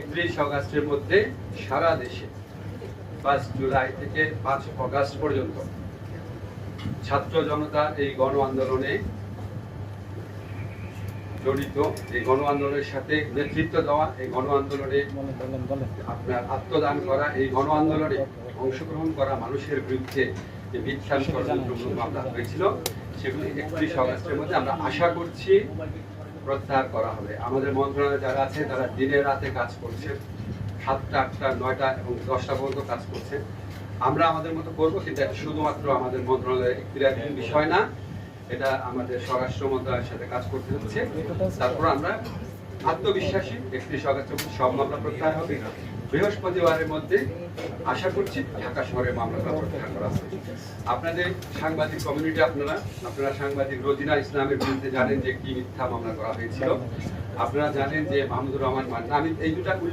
31 অগাস্টের মধ্যে সারা দেশে 5 জুলাই থেকে 5 অগাস্ট পর্যন্ত ছাত্র জনতা এই গণ আন্দোলনে জড়িত, এই গণ আন্দোলনের সাথে নেতৃত্ব দেওয়া, এই গণ আন্দোলনে আপনার আত্মদান করা, এই গণ আন্দোলনে অংশগ্রহণ করা মানুষের বিরুদ্ধে যে মিথ্যা ষড়যন্ত্র মামলা হয়েছিল সেগুলি 31 অগাস্টের মধ্যে আমরা আশা করছি প্রত্যাহার করা হবে। আমাদের মন্ত্রণালয়ে যারা আছে তারা দিনে রাতে কাজ করছে, 7টা, 8টা, 9টা এবং 10টা পর্যন্ত কাজ করছে। আমরা আমাদের মতো করবো, কিন্তু এটা শুধুমাত্র আমাদের মন্ত্রণালয়ের একটি বিষয় না, এটা আমাদের স্বরাষ্ট্র মন্ত্রণালয়ের সাথে কাজ করতে হচ্ছে। তারপর আমরা আত্মবিশ্বাসী 31 অগাস্ট সব মামলা প্রত্যাহার হবে। বৃহস্পতিবারের মধ্যে আশা করছি ঢাকা শহরে মামলাটা প্রত্যাহার করা হবে। আপনাদের সাংবাদিক কমিউনিটি, আপনারা সাংবাদিক রোজিনা ইসলামের বিরুদ্ধে জানেন যে কি মিথ্যা মামলা করা হয়েছিল। আপনারা জানেন যে মাহমুদুর রহমান মান্না, আমি এই দুটা